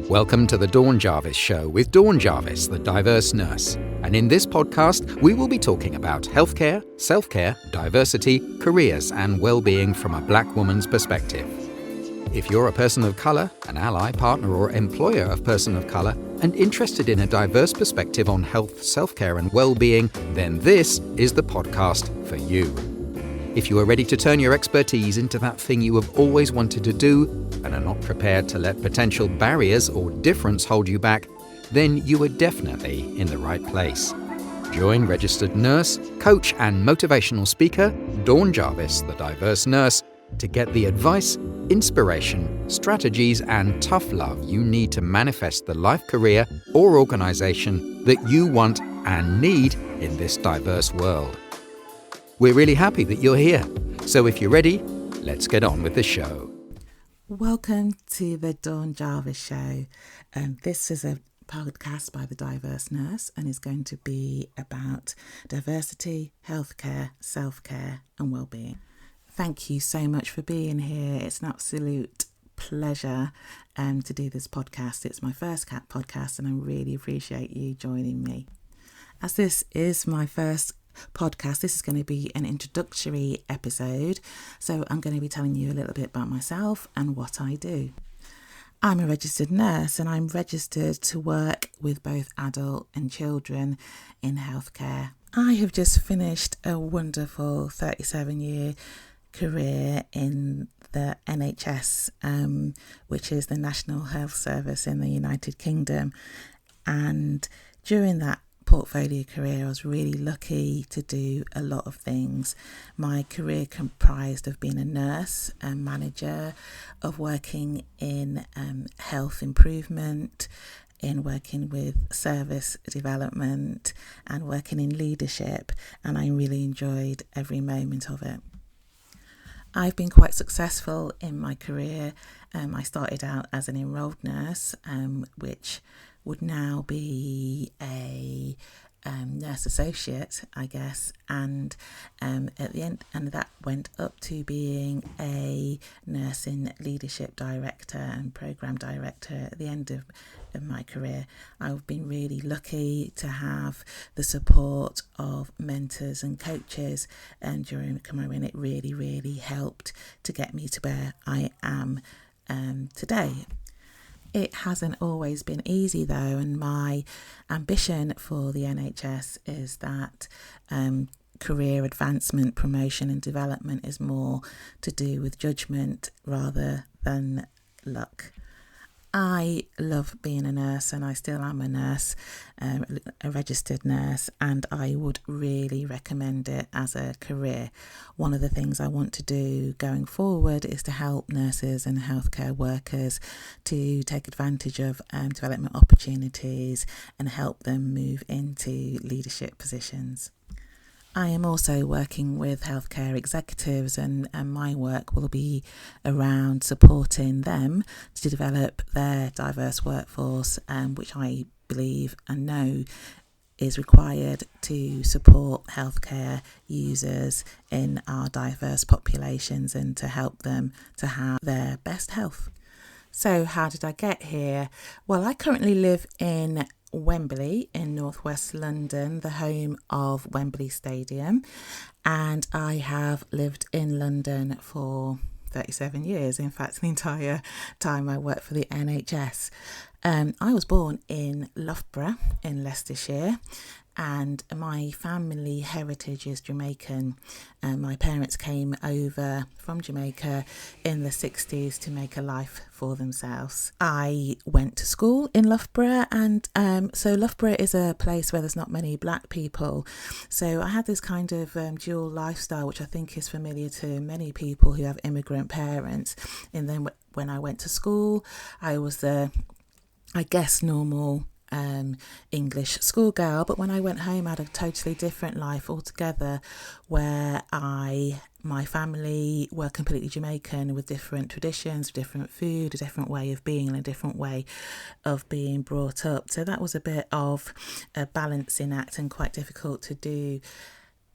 Welcome to the Dawn Jarvis Show with Dawn Jarvis, the diverse nurse. And in this podcast, we will be talking about healthcare, self-care, diversity, careers, and well-being from a black woman's perspective. If you're a person of colour, an ally, partner, or employer of person of colour, and interested in a diverse perspective on health, self-care, and well-being, then this is the podcast for you. If you are ready to turn your expertise into that thing you have always wanted to do and are not prepared to let potential barriers or difference hold you back, then you are definitely in the right place. Join registered nurse, coach and motivational speaker, Dawn Jarvis, the diverse nurse, to get the advice, inspiration, strategies and tough love you need to manifest the life, career or organisation that you want and need in this diverse world. We're really happy that you're here. So if you're ready, let's get on with the show. Welcome to the Dawn Jarvis Show. This is a podcast by the Diverse Nurse and is going to be about diversity, healthcare, self-care and well-being. Thank you so much for being here. It's an absolute pleasure to do this podcast. It's my first CAT podcast and I really appreciate you joining me. As this is my first podcast, this is going to be an introductory episode, so I'm going to be telling you a little bit about myself and what I do. I'm a registered nurse and I'm registered to work with both adult and children in healthcare. I have just finished a wonderful 37-year career in the NHS, which is the National Health Service in the United Kingdom, and during that portfolio career I was really lucky to do a lot of things. My career comprised of being a nurse and manager, of working in health improvement, in working with service development and working in leadership, and I really enjoyed every moment of it. I've been quite successful in my career. I started out as an enrolled nurse, which would now be a nurse associate, I guess, and at the end, and that went up to being a nursing leadership director and program director at the end of my career. I've been really lucky to have the support of mentors and coaches, and during my career, and it really helped to get me to where I am today. It hasn't always been easy though, and my ambition for the NHS is that career advancement, promotion and development is more to do with judgment rather than luck. I love being a nurse and I still am a nurse, a registered nurse, and I would really recommend it as a career. One of the things I want to do going forward is to help nurses and healthcare workers to take advantage of development opportunities and help them move into leadership positions. I am also working with healthcare executives and my work will be around supporting them to develop their diverse workforce, which I believe and know is required to support healthcare users in our diverse populations and to help them to have their best health. So how did I get here? Well, I currently live in Wembley in northwest London, the home of Wembley Stadium, and I have lived in London for 37 years. In fact, the entire time I worked for the NHS. I was born in Loughborough in Leicestershire, and my family heritage is Jamaican. My parents came over from Jamaica in the 60s to make a life for themselves. I went to school in Loughborough, and so Loughborough is a place where there's not many black people. So I had this kind of dual lifestyle, which I think is familiar to many people who have immigrant parents. And then when I went to school, I was the, I guess, normal English schoolgirl, but when I went home I had a totally different life altogether, where my family were completely Jamaican with different traditions, different food, a different way of being and a different way of being brought up. So that was a bit of a balancing act and quite difficult to do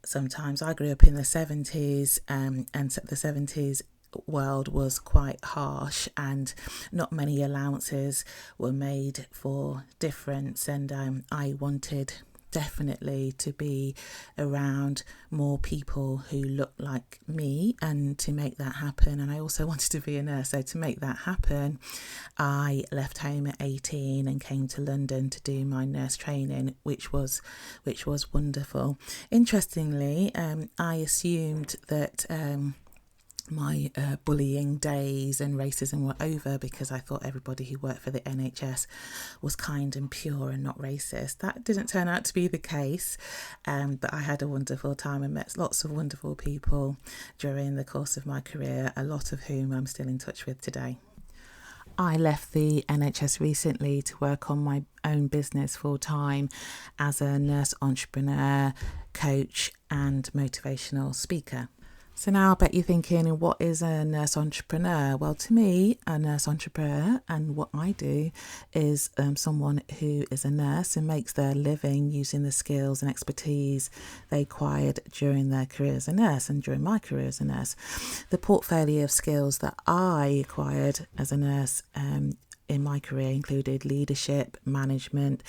sometimes. I grew up in the 70s and the 70s world was quite harsh, and not many allowances were made for difference, and I wanted definitely to be around more people who look like me and to make that happen. And I also wanted to be a nurse, so to make that happen I left home at 18 and came to London to do my nurse training, which was wonderful. Interestingly, I assumed that my bullying days and racism were over because I thought everybody who worked for the NHS was kind and pure and not racist. That didn't turn out to be the case, but I had a wonderful time and met lots of wonderful people during the course of my career, a lot of whom I'm still in touch with today. I left the NHS recently to work on my own business full time as a nurse entrepreneur, coach and motivational speaker. So now I bet you're thinking, what is a nurse entrepreneur? Well, to me, a nurse entrepreneur and what I do is someone who is a nurse and makes their living using the skills and expertise they acquired during their career as a nurse and during my career as a nurse. The portfolio of skills that I acquired as a nurse in my career included leadership, management,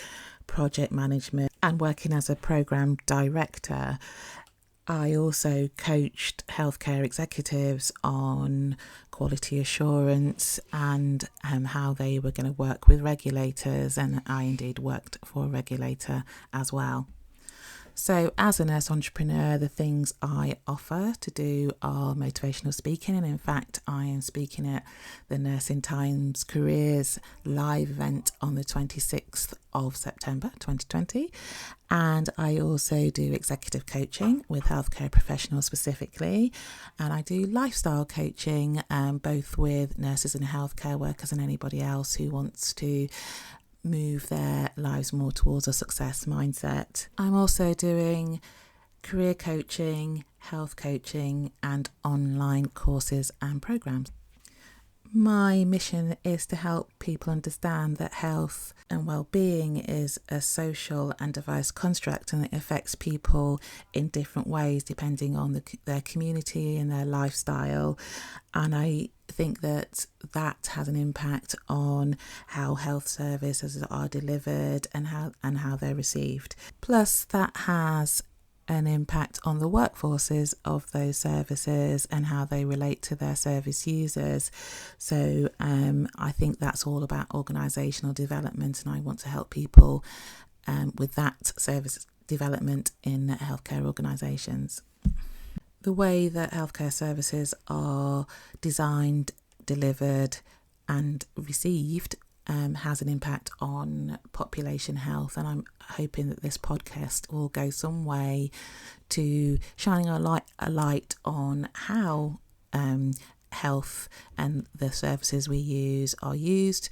project management, and working as a program director. I also coached healthcare executives on quality assurance and how they were going to work with regulators, and I indeed worked for a regulator as well. So as a nurse entrepreneur, the things I offer to do are motivational speaking, and in fact I am speaking at the Nursing Times Careers live event on the 26th of September 2020, and I also do executive coaching with healthcare professionals specifically, and I do lifestyle coaching both with nurses and healthcare workers and anybody else who wants to move their lives more towards a success mindset. I'm also doing career coaching, health coaching and online courses and programs. My mission is to help people understand that health and well-being is a social and diverse construct, and it affects people in different ways depending on their community and their lifestyle. And I think that has an impact on how health services are delivered and how they're received. Plus, that has an impact on the workforces of those services and how they relate to their service users. So I think that's all about organisational development, and I want to help people with that service development in healthcare organisations. The way that healthcare services are designed, delivered and received has an impact on population health, and I'm hoping that this podcast will go some way to shining a light on how health and the services we use are used,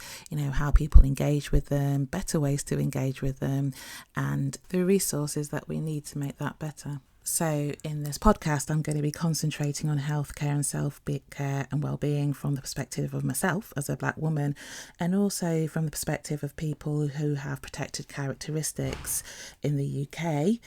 how people engage with them, better ways to engage with them, and the resources that we need to make that better. So in this podcast, I'm going to be concentrating on healthcare and self-care and well-being from the perspective of myself as a Black woman, and also from the perspective of people who have protected characteristics in the UK.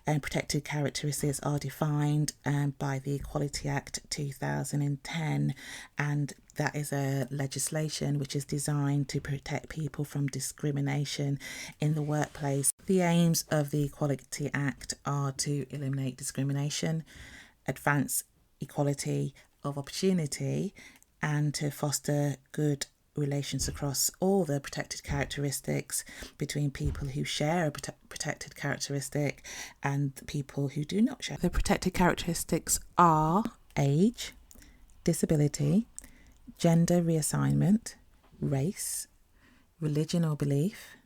And protected characteristics are defined by the Equality Act 2010, and that is a legislation which is designed to protect people from discrimination in the workplace. The aims of the Equality Act are to eliminate discrimination, advance equality of opportunity, and to foster good relations across all the protected characteristics between people who share a protected characteristic and people who do not share. The protected characteristics are age, disability, gender reassignment, race, religion or belief,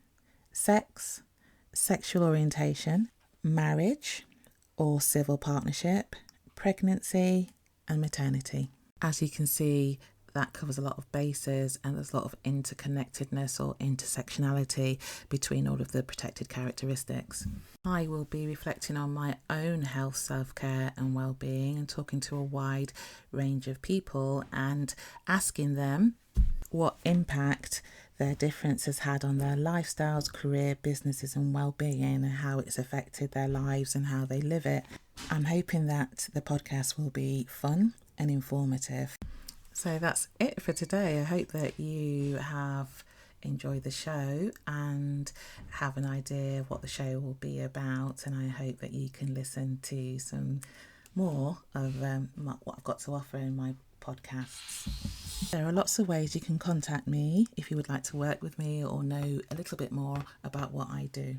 sex, sexual orientation, marriage or civil partnership, pregnancy and maternity. As you can see, that covers a lot of bases, and there's a lot of interconnectedness or intersectionality between all of the protected characteristics. I will be reflecting on my own health, self-care and well-being, and talking to a wide range of people and asking them what impact their difference has had on their lifestyles, career, businesses and well-being, and how it's affected their lives and how they live it. I'm hoping that the podcast will be fun and informative. So that's it for today. I hope that you have enjoyed the show and have an idea of what the show will be about, and I hope that you can listen to some more of what I've got to offer in my podcasts. There are lots of ways you can contact me if you would like to work with me or know a little bit more about what I do.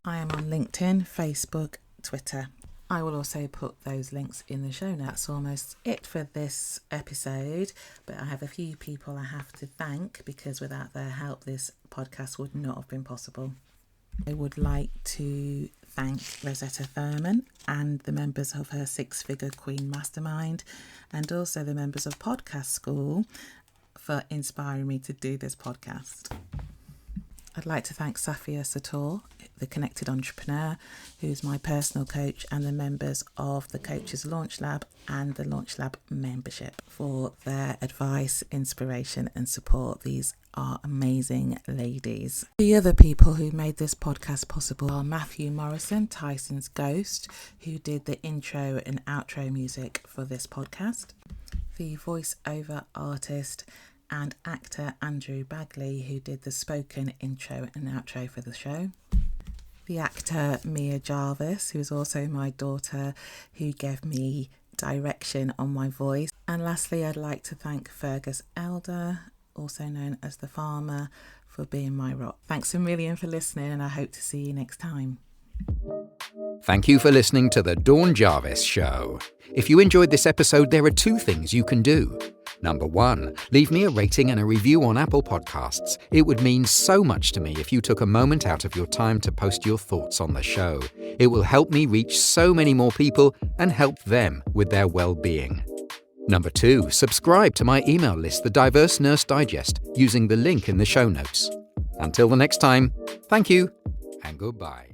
I am on LinkedIn, Facebook, Twitter. I will also put those links in the show notes. That's almost it for this episode, but I have a few people I have to thank because without their help this podcast would not have been possible. I would like to thank Rosetta Thurman and the members of her Six-Figure Queen Mastermind, and also the members of Podcast School for inspiring me to do this podcast. I'd like to thank Safia Sator, the Connected Entrepreneur, who's my personal coach, and the members of the Coaches Launch Lab and the Launch Lab membership for their advice, inspiration and support. These are amazing ladies. The other people who made this podcast possible are Matthew Morrison, Tyson's Ghost, who did the intro and outro music for this podcast, the voiceover artist and actor Andrew Bagley, who did the spoken intro and outro for the show, the actor Mia Jarvis, who is also my daughter, who gave me direction on my voice, and lastly I'd like to thank Fergus Elder, also known as the Farmer, for being my rock. Thanks a million for listening, and I hope to see you next time. Thank you for listening to the Dawn Jarvis Show. If you enjoyed this episode, there are 2 things you can do. Number 1, leave me a rating and a review on Apple Podcasts. It would mean so much to me if you took a moment out of your time to post your thoughts on the show. It will help me reach so many more people and help them with their well-being. Number 2, subscribe to my email list, the Diverse Nurse Digest, using the link in the show notes. Until the next time, thank you and goodbye.